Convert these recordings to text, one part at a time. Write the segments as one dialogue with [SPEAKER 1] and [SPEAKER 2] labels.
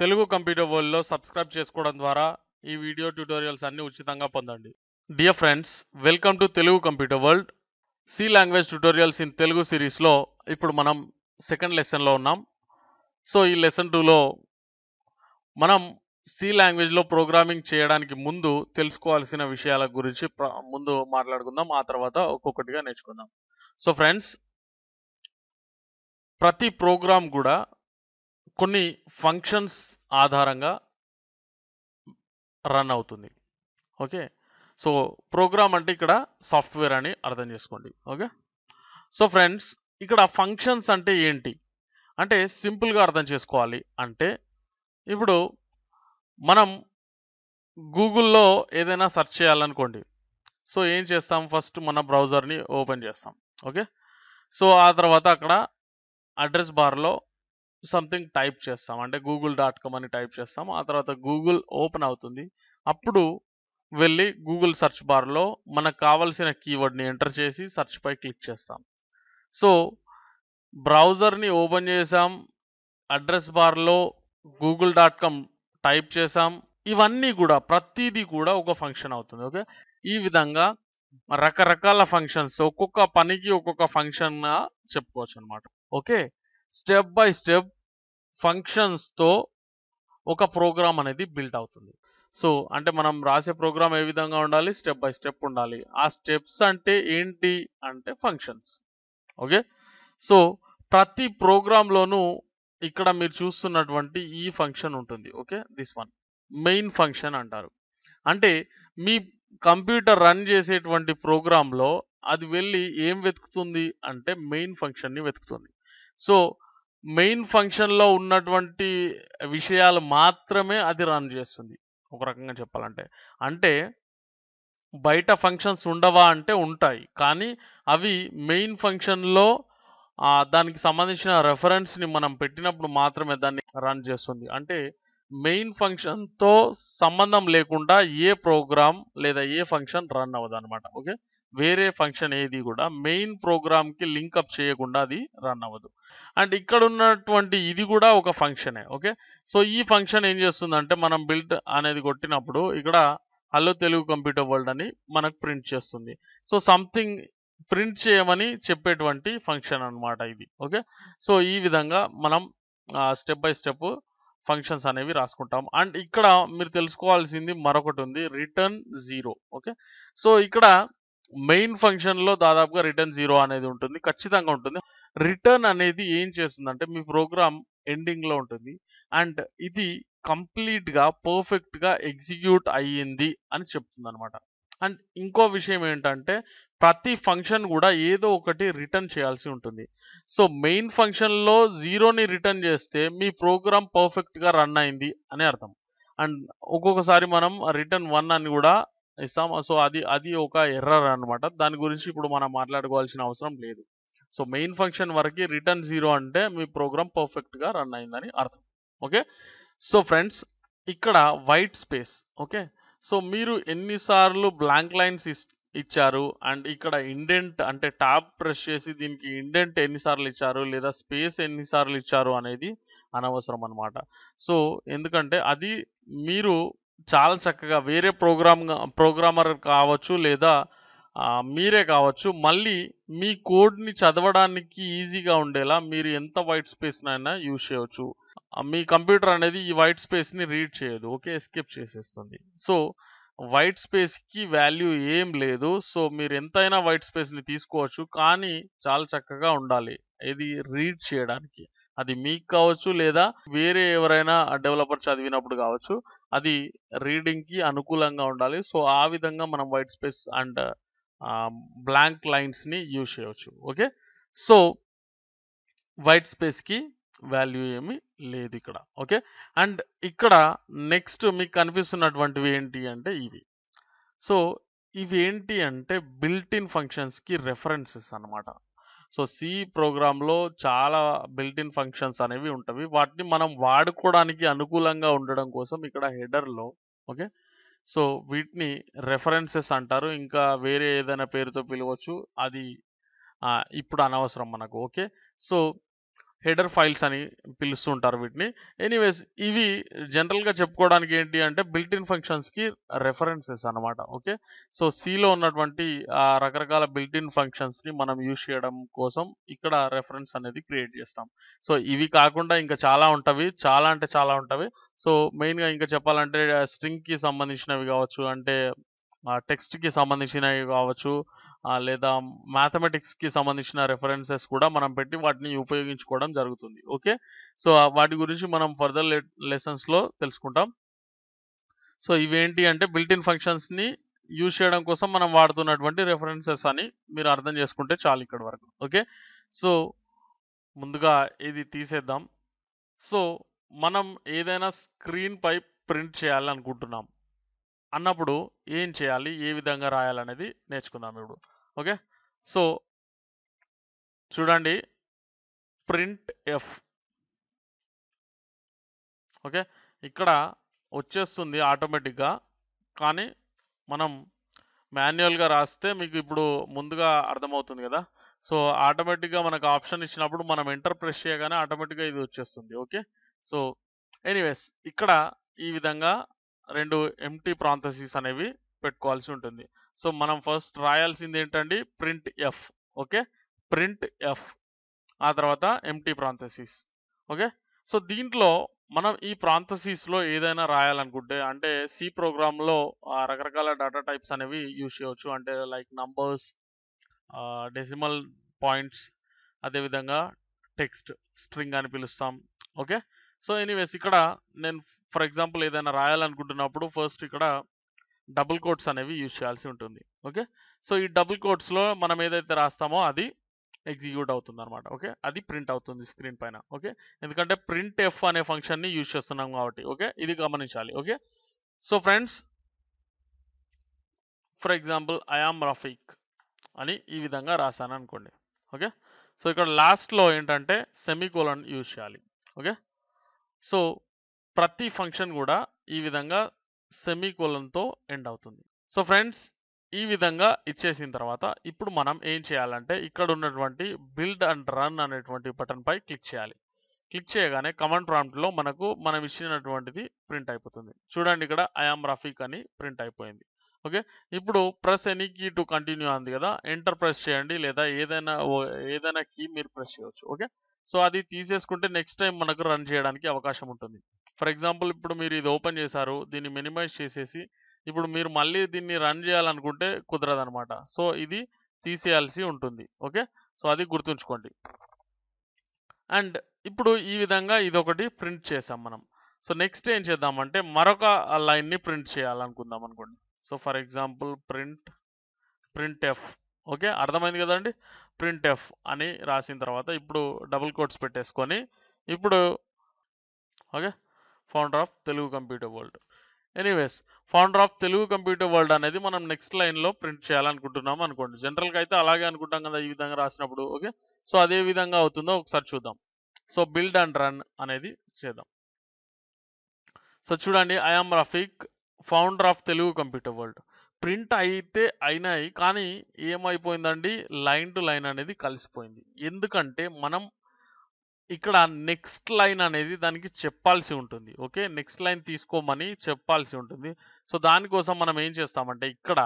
[SPEAKER 1] Telugu computer వరల్డ్‌లో subscribe చేసుకోవడం ద్వారా ఈ వీడియో ట్యుటోరియల్స్ అన్ని ఉచితంగా పొందండి. Dear friends, welcome to Telugu computer world. C language tutorials in Telugu సిరీస్లో ఇప్పుడు మనం సెకండ్ లెసన్లో ఉన్నాం. సో ఈ లెసన్ 2లో మనం సి లాంగ్వేజ్లో ప్రోగ్రామింగ్ చేయడానికి ముందు తెలుసుకోవాల్సిన విషయాల గురించి ముందు మాట్లాడుకుందాం. ఆ తర్వాత ఒక్కొక్కటిగా నేర్చుకుందాం. సో ఫ్రెండ్స్, ప్రతి ప్రోగ్రామ్ కూడా కొన్ని ఫంక్షన్స్ ఆధారంగా రన్ అవుతుంది. ఓకే, సో ప్రోగ్రామ్ అంటే ఇక్కడ సాఫ్ట్వేర్ అని అర్థం చేసుకోండి. ఓకే, సో ఫ్రెండ్స్, ఇక్కడ ఫంక్షన్స్ అంటే ఏంటి అంటే సింపుల్గా అర్థం చేసుకోవాలి. అంటే ఇప్పుడు మనం గూగుల్లో ఏదైనా సెర్చ్ చేయాలనుకోండి. సో ఏం చేస్తాం, ఫస్ట్ మన బ్రౌజర్ని ఓపెన్ చేస్తాం. ఓకే, సో ఆ తర్వాత అక్కడ అడ్రస్ బార్లో సంథింగ్ టైప్ చేస్తాం, అంటే google.com అని టైప్ చేస్తాం. ఆ తర్వాత గూగుల్ ఓపెన్ అవుతుంది. అప్పుడు వెళ్ళి గూగుల్ సెర్చ్ బార్లో మనకు కావాల్సిన కీవర్డ్ని ఎంటర్ చేసి సెర్చ్ పై క్లిక్ చేస్తాం. సో బ్రౌజర్ని ఓపెన్ చేసాం, అడ్రస్ బార్లో google.com టైప్ చేసాం. ఇవన్నీ కూడా ప్రతిదీ కూడా ఒక ఫంక్షన్ అవుతుంది. ఓకే, ఈ విధంగా రకరకాల ఫంక్షన్స్, ఒక్కొక్క పనికి ఒక్కొక్క ఫంక్షన్గా చెప్పుకోవచ్చు అనమాట. ఓకే, స్టెప్ బై స్టెప్ ఫంక్షన్స్తో ఒక ప్రోగ్రామ్ అనేది బిల్డ్ అవుతుంది. సో అంటే మనం రాసే ప్రోగ్రామ్ ఏ విధంగా ఉండాలి, స్టెప్ బై స్టెప్ ఉండాలి. ఆ స్టెప్స్ అంటే ఏంటి అంటే ఫంక్షన్స్. ఓకే, సో ప్రతి ప్రోగ్రాంలోనూ ఇక్కడ మీరు చూస్తున్నటువంటి ఈ ఫంక్షన్ ఉంటుంది. Okay, this one main function అంటారు. అంటే మీ కంప్యూటర్ రన్ చేసేటువంటి ప్రోగ్రాంలో అది వెళ్ళి ఏం వెతుకుతుంది అంటే మెయిన్ ఫంక్షన్ని వెతుకుతుంది. సో మెయిన్ ఫంక్షన్లో ఉన్నటువంటి విషయాలు మాత్రమే అది రన్ చేస్తుంది, ఒక రకంగా చెప్పాలంటే. అంటే బయట ఫంక్షన్స్ ఉండవా అంటే ఉంటాయి, కానీ అవి మెయిన్ ఫంక్షన్లో దానికి సంబంధించిన రెఫరెన్స్ని మనం పెట్టినప్పుడు మాత్రమే దాన్ని రన్ చేస్తుంది. అంటే మెయిన్ ఫంక్షన్తో సంబంధం లేకుండా ఏ ప్రోగ్రామ్ లేదా ఏ ఫంక్షన్ రన్ అవ్వదు అనమాట. ఓకే, వేరే ఫంక్షన్ ఏది కూడా మెయిన్ ప్రోగ్రామ్కి లింకప్ చేయకుండా అది రన్ అవ్వదు. అండ్ ఇక్కడ ఉన్నటువంటి ఇది కూడా ఒక ఫంక్షనే. ఓకే, సో ఈ ఫంక్షన్ ఏం చేస్తుందంటే మనం బిల్డ్ అనేది కొట్టినప్పుడు ఇక్కడ హలో తెలుగు కంప్యూటర్ వరల్డ్ అని మనకు ప్రింట్ చేస్తుంది. సో సంథింగ్ ప్రింట్ చేయమని చెప్పేటువంటి ఫంక్షన్ అనమాట ఇది. ఓకే, సో ఈ విధంగా మనం స్టెప్ బై స్టెప్ ఫంక్షన్స్ అనేవి రాసుకుంటాం. అండ్ ఇక్కడ మీరు తెలుసుకోవాల్సింది మరొకటి ఉంది, రిటర్న్ 0. ఓకే, సో ఇక్కడ మెయిన్ ఫంక్షన్లో దాదాపుగా రిటర్న్ 0 అనేది ఉంటుంది, ఖచ్చితంగా ఉంటుంది. రిటర్న్ అనేది ఏం చేస్తుందంటే మీ ప్రోగ్రామ్ ఎండింగ్లో ఉంటుంది అండ్ ఇది కంప్లీట్గా పర్ఫెక్ట్గా ఎగ్జిక్యూట్ అయ్యింది అని చెప్తుంది అనమాట. అండ్ ఇంకో విషయం ఏంటంటే ప్రతి ఫంక్షన్ కూడా ఏదో ఒకటి రిటర్న్ చేయాల్సి ఉంటుంది. సో మెయిన్ ఫంక్షన్లో 0ని రిటర్న్ చేస్తే మీ ప్రోగ్రామ్ పర్ఫెక్ట్గా రన్ అయింది అని అర్థం. అండ్ ఒక్కొక్కసారి మనం రిటర్న్ 1 అని కూడా ఇస్తాం. సో అది ఒక ఎర్రర్ అనమాట. దాని గురించి ఇప్పుడు మనం మాట్లాడుకోవాల్సిన అవసరం లేదు. సో మెయిన్ ఫంక్షన్ వరకు రిటర్న్ 0 అంటే మీ ప్రోగ్రామ్ పర్ఫెక్ట్గా రన్ అయిందని అర్థం. ఓకే, సో ఫ్రెండ్స్, ఇక్కడ వైట్ స్పేస్. ఓకే, సో మీరు ఎన్నిసార్లు బ్లాంక్ లైన్స్ ఇచ్చారు అండ్ ఇక్కడ ఇండెంట్ అంటే ట్యాబ్ ప్రెస్ చేసి దీనికి ఇండెంట్ ఎన్నిసార్లు ఇచ్చారు లేదా స్పేస్ ఎన్నిసార్లు ఇచ్చారు అనేది అనవసరం అనమాట. సో ఎందుకంటే అది మీరు చాలా చక్కగా వేరే ప్రోగ్రామర్ కావచ్చు లేదా మీరే కావచ్చు, మళ్ళీ మీ కోడ్ని చదవడానికి ఈజీగా ఉండేలా మీరు ఎంత వైట్ స్పేస్నైనా యూజ్ చేయవచ్చు. మీ కంప్యూటర్ అనేది ఈ వైట్ స్పేస్ని రీడ్ చేయదు. ఓకే, ఎస్కేప్ చేసేస్తుంది. సో వైట్ స్పేస్కి వాల్యూ ఏం లేదు. సో మీరు ఎంతైనా వైట్ స్పేస్ని తీసుకోవచ్చు, కానీ చాలా చక్కగా ఉండాలి ఇది రీడ్ చేయడానికి. అది మీకు కావచ్చు లేదా వేరే ఎవరైనా డెవలపర్ చదివినప్పుడు కావచ్చు, అది రీడింగ్కి అనుకూలంగా ఉండాలి. సో ఆ విధంగా మనం వైట్ స్పేస్ అండ్ బ్లాంక్ లైన్స్ని యూజ్ చేయవచ్చు. ఓకే, సో వైట్ స్పేస్కి వాల్యూ ఏమీ లేదు ఇక్కడ. ఓకే, అండ్ ఇక్కడ నెక్స్ట్ మీకు కనిపిస్తున్నటువంటివి ఏంటి అంటే ఇవి. సో ఇవి ఏంటి అంటే బిల్ట్ ఇన్ ఫంక్షన్స్కి రెఫరెన్సెస్ అనమాట. సో సి ప్రోగ్రాంలో చాలా బిల్ట్ ఇన్ ఫంక్షన్స్ అనేవి ఉంటాయి. వాటిని మనం వాడుకోవడానికి అనుకూలంగా ఉండడం కోసం ఇక్కడ హెడర్లో, ఓకే, సో వీటిని రెఫరెన్సెస్ అంటారు. ఇంకా వేరే ఏదైనా పేరుతో పిలవచ్చు, అది ఇప్పుడు అనవసరం మనకు. ఓకే, సో హెడర్ ఫైల్స్ అని పిలుస్తూ ఉంటారు వీటిని. ఎనీవేస్ ఇవి జనరల్‌గా చెప్పుకోవడానికి ఏంటి అంటే బిల్ట్ ఇన్ ఫంక్షన్స్‌కి రెఫరెన్సెస్ అన్నమాట. ఓకే. సో, సిలో ఉన్నటువంటి రకరకాల బిల్ట్ ఇన్ ఫంక్షన్స్‌ని మనం యూజ్ చేయడం కోసం ఇక్కడ రెఫరెన్స్ అనేది క్రియేట్ చేస్తాం. సో, ఇవి కాకుండా ఇంకా చాలా ఉంటవి. చాలా అంటే చాలా ఉంటవి. సో, మెయిన్‌గా ఇంకా చెప్పాలంటే స్ట్రింగ్‌కి సంబంధించినవి కావచ్చు, అంటే టెక్స్ట్‌కి సంబంధించినవి కావచ్చు, లేదా మ్యాథమెటిక్స్‌కి సంబంధించిన రెఫరెన్సెస్ కూడా మనం పెట్టి వాటిని ఉపయోగించుకోవడం జరుగుతుంది. ఓకే. సో, వాటి గురించి మనం ఫర్దర్ లెసన్స్‌లో తెలుసుకుంటాం. సో, ఇవేంటి అంటే బిల్ట్ ఇన్ ఫంక్షన్స్‌ని యూజ్ చేయడం కోసం మనం వాడుతున్నటువంటి రెఫరెన్సెస్ అని మీరు అర్థం చేసుకుంటే చాలు ఇక్కడి వరకు. ఓకే. సో, ముందుగా ఇది తీసేద్దాం. సో, మనం ఏదైనా స్క్రీన్‌పై ప్రింట్ చేయాలనుకుంటున్నాం అన్నప్పుడు ఏం చేయాలి? ఏ విధంగా రాయాలనేది నేర్చుకుందాం ఇప్పుడు. ఓకే. సో, చూడండి, ప్రింట్ ఎఫ్. ఓకే. ఇక్కడ వచ్చేస్తుంది ఆటోమేటిక్‌గా. కానీ మనం మాన్యుయల్‌గా రాస్తే మీకు ఇప్పుడు ముందుగా అర్థమవుతుంది గదా! సో, ఆటోమేటిక్‌గా మనకు ఆప్షన్ ఇచ్చినప్పుడు మనం ఎంటర్ ప్రెస్ చేయగానే ఆటోమేటిక్‌గా ఇది వచ్చేస్తుంది. ఓకే. సో, ఎనీవేస్ ఇక్కడ ఈ విధంగా 2 ఎంప్టీ పారంథసిస్ అనేవి పెట్టుకోవాల్సి ఉంటుంది. సో, మనం ఫస్ట్ రాయాల్సింది ఏంటండి? Print F. Okay. Print F. ఆ తర్వాత ఎంప్టీ పారంథసిస్. ఓకే. సో, దీంట్లో మనం ఈ పారంథసిస్‌లో ఏదైనా రాయాలనుకుంటే, అంటే సి ప్రోగ్రామ్‌లో రకరకాల డేటా టైప్స్ అనేవి యూజ్ చేయొచ్చు. అంటే లైక్ నంబర్స్, డెసిమల్ పాయింట్స్, అదేవిధంగా టెక్స్ట్, స్ట్రింగ్ అని పిలుస్తాం. ఓకే. సో, ఎనీవేస్ ఇక్కడ నేను ఫర్ ఎగ్జాంపుల్ ఏదైనా రాయాలనుకుంటున్నప్పుడు ఫస్ట్ ఇక్కడ డబుల్ కోట్స్ అనేవి యూజ్ చేయాల్సి ఉంటుంది. ఓకే. సో, ఈ డబుల్ కోట్స్‌లో మనం ఏదైతే రాస్తామో అది ఎగ్జిక్యూట్ అవుతుందన్నమాట. ఓకే. అది ప్రింట్ అవుతుంది స్క్రీన్ పైన. ఓకే. ఎందుకంటే ప్రింట్ ఎఫ్ అనే ఫంక్షన్‌ని యూజ్ చేస్తున్నాం కాబట్టి. ఓకే. ఇది గమనించాలి. Okay. So, friends, for example I am Rafiq అని ఈ విధంగా రాశాననుకోండి. ఓకే. సో, ఇక్కడ లాస్ట్‌లో ఏంటంటే సెమీకోలన్ యూజ్ చేయాలి. ఓకే. సో, ప్రతి ఫంక్షన్ గూడా ఈ విధంగా సెమీకోలన్‌తో ఎండ్ అవుతుంది. సో, ఫ్రెండ్స్, ఈ విధంగా ఇచ్చేసిన తర్వాత ఇప్పుడు మనం ఏం చేయాలంటే ఇక్కడ ఉన్నటువంటి బిల్డ్ అండ్ రన్ అనేటువంటి బటన్‌పై క్లిక్ చేయాలి. క్లిక్ చేయగానే కమాండ్ ప్రాంప్ట్‌లో మనకు మనం ఇచ్చినటువంటిది ప్రింట్ అయిపోతుంది. చూడండి, ఇక్కడ ఐ యామ్ రఫీక్ అని ప్రింట్ అయిపోయింది. ఓకే. ఇప్పుడు press any key to continue అంది కదా! ఎంటర్ ప్రెస్ చేయండి, లేదా ఏదైనా కీ మీరు ప్రెస్ చేయొచ్చు. ఓకే. సో, అది తీసేసుకుంటే నెక్స్ట్ టైమ్ మనకు రన్ చేయడానికి అవకాశం ఉంటుంది. ఫర్ ఎగ్జాంపుల్ ఇప్పుడు మీరు ఇది ఓపెన్ చేశారు. దీన్ని మినిమైజ్ చేసేసి ఇప్పుడు మీరు మళ్ళీ దీన్ని రన్ చేయాలనుకుంటే కుదరదనమాట. సో, ఇది తీసేయాల్సి ఉంటుంది. ఓకే. సో, అది గుర్తుంచుకోండి. అండ్ ఇప్పుడు ఈ విధంగా ఇదొకటి ప్రింట్ చేసాం మనం. సో, నెక్స్ట్ ఏం చేద్దామంటే మరొక లైన్‌ని ప్రింట్ చేయాలనుకుందాం అనుకోండి. So, for example print F. Okay. అర్థమైంది కదండీ! ప్రింట్ఎఫ్ అని రాసిన తర్వాత ఇప్పుడు డబుల్ కోట్స్ పెట్టేసుకొని ఇప్పుడు okay. Founder of Telugu computer world. Anyways founder of Telugu computer world అనేది మనం నెక్స్ట్ లైన్‌లో ప్రింట్ చేయాలనుకుంటున్నాం అనుకోండి. జనరల్‌గా అయితే అలాగే అనుకుంటాం కదా! ఈ విధంగా రాసినప్పుడు. ఓకే. సో, అదే విధంగా అవుతుందో ఒకసారి చూద్దాం. సో, బిల్డ్ అండ్ రన్ అనేది చేద్దాం. సో, చూడండి, I am Rafiq, founder of Telugu computer world. Print అయితే అయినాయి. కానీ ఏమైపోయిందండి? లైన్ టు లైన్ అనేది కలిసిపోయింది. ఎందుకంటే మనం ఇక్కడ నెక్స్ట్ లైన్ అనేది దానికి చెప్పాల్సి ఉంటుంది. ఓకే. నెక్స్ట్ లైన్ తీసుకోమని చెప్పాల్సి ఉంటుంది. సో, దానికోసం మనం ఏం చేస్తామంటే ఇక్కడ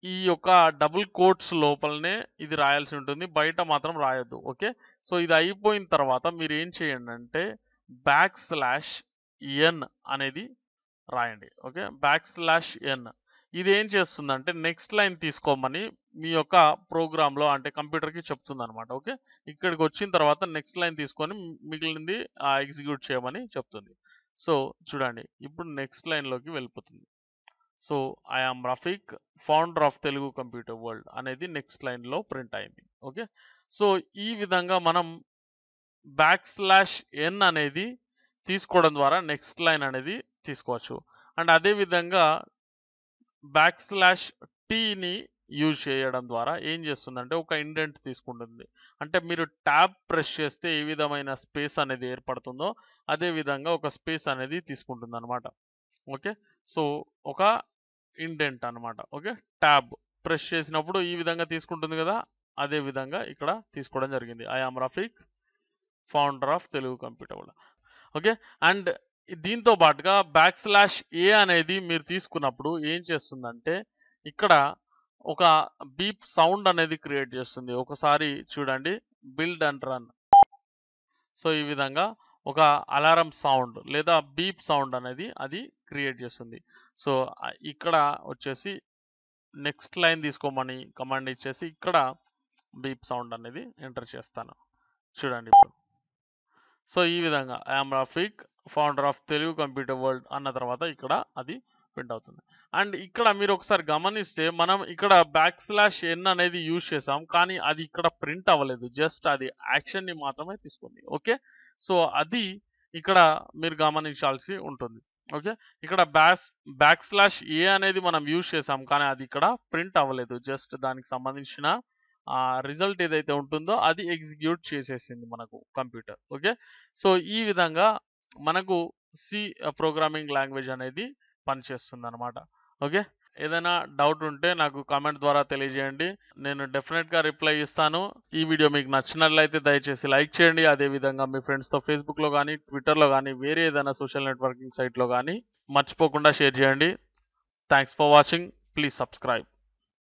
[SPEAKER 1] ఈ యొక్క డబుల్ కోట్స్ లోపలనే ఇది రాయాల్సి ఉంటుంది. బయట మాత్రం రాయొద్దు. ఓకే. సో, ఇది అయిపోయిన తర్వాత మీరు ఏం చేయండంటే \n అనేది రాయండి. ఓకే. \n ఇది ఏం చేస్తుందంటే నెక్స్ట్ లైన్ తీసుకోమని మీ యొక్క ప్రోగ్రామ్‌లో అంటే కంప్యూటర్‌కి చెప్తుందన్నమాట. ఓకే. ఇక్కడికి వచ్చిన తర్వాత నెక్స్ట్ లైన్ తీసుకొని మిగిలింది ఎగ్జిక్యూట్ చేయమని చెప్తుంది. సో, చూడండి, ఇప్పుడు నెక్స్ట్ లైన్‌లోకి వెళ్ళిపోతుంది. So, I am Rafiq, founder of Telugu computer world అనేది నెక్స్ట్ లైన్‌లో ప్రింట్ అయింది. ఓకే. సో, ఈ విధంగా మనం \n అనేది తీసుకోవడం ద్వారా నెక్స్ట్ లైన్ అనేది తీసుకోవచ్చు. అండ్ అదే విధంగా \t యూజ్ చేయడం ద్వారా ఏం చేస్తుందంటే ఒక ఇండెంట్ తీసుకుంటుంది. అంటే మీరు ట్యాబ్ ప్రెస్ చేస్తే ఏ విధమైన స్పేస్ అనేది ఏర్పడుతుందో అదే విధంగా ఒక స్పేస్ అనేది తీసుకుంటుందన్నమాట. ఓకే. సో, ఒక ఇండెంట్ అన్నమాట. ఓకే. ట్యాబ్ ప్రెస్ చేసినప్పుడు ఈ విధంగా తీసుకుంటుంది కదా! అదే విధంగా ఇక్కడ తీసుకోవడం జరిగింది. I am Rafiq, founder of Telugu computer world. Okay. And దీంతో పాటుగా \a అనేది మీరు తీసుకున్నప్పుడు ఏం చేస్తుందంటే ఇక్కడ ఒక బీప్ సౌండ్ అనేది క్రియేట్ చేస్తుంది. ఒకసారి చూడండి, బిల్డ్ అండ్ రన్. సో ఈ విధంగా ఒక అలారం సౌండ్ లేదా బీప్ సౌండ్ అనేది అది క్రియేట్ చేస్తుంది. సో ఇక్కడ వచ్చేసి నెక్స్ట్ లైన్ తీసుకోమని కమాండ్ ఇచ్చేసి ఇక్కడ బీప్ సౌండ్ అనేది ఎంటర్ చేస్తాను. చూడండి ఇప్పుడు. సో ఈ విధంగా I'm Rafiq, founder of Telugu computer world అన్న తర్వాత ఇక్కడ అది ప్రింట్ అవుతుంది. అండ్ ఇక్కడ మీరు ఒకసారి గమనిస్తే మనం ఇక్కడ \n అనేది యూజ్ చేసాం, కానీ అది ఇక్కడ ప్రింట్ అవ్వలేదు. జస్ట్ అది యాక్షన్ని మాత్రమే తీసుకుంది. ఓకే. సో అది ఇక్కడ మీరు గమనించాల్సి ఉంటుంది. ఓకే. ఇక్కడ \a అనేది మనం యూజ్ చేసాం, కానీ అది ఇక్కడ ప్రింట్ అవ్వలేదు. జస్ట్ దానికి సంబంధించిన రిజల్ట్ ఏదైతే ఉంటుందో అది ఎగ్జిక్యూట్ చేసేసింది మనకు కంప్యూటర్. ఓకే. సో ఈ విధంగా మనకు సి ప్రోగ్రామింగ్ లాంగ్వేజ్ అనేది పనిచేస్తుంది అనమాట. ఓకే. ఏదైనా డౌట్ ఉంటే నాకు కామెంట్ ద్వారా తెలియజేయండి, నేను డెఫినెట్గా రిప్లై ఇస్తాను. ఈ వీడియో మీకు నచ్చినట్లయితే దయచేసి లైక్ చేయండి. అదేవిధంగా మీ ఫ్రెండ్స్తో ఫేస్బుక్లో కానీ ట్విట్టర్లో కానీ వేరే ఏదైనా సోషల్ నెట్వర్కింగ్ సైట్లో కానీ మర్చిపోకుండా షేర్ చేయండి. Thanks for watching. Please subscribe.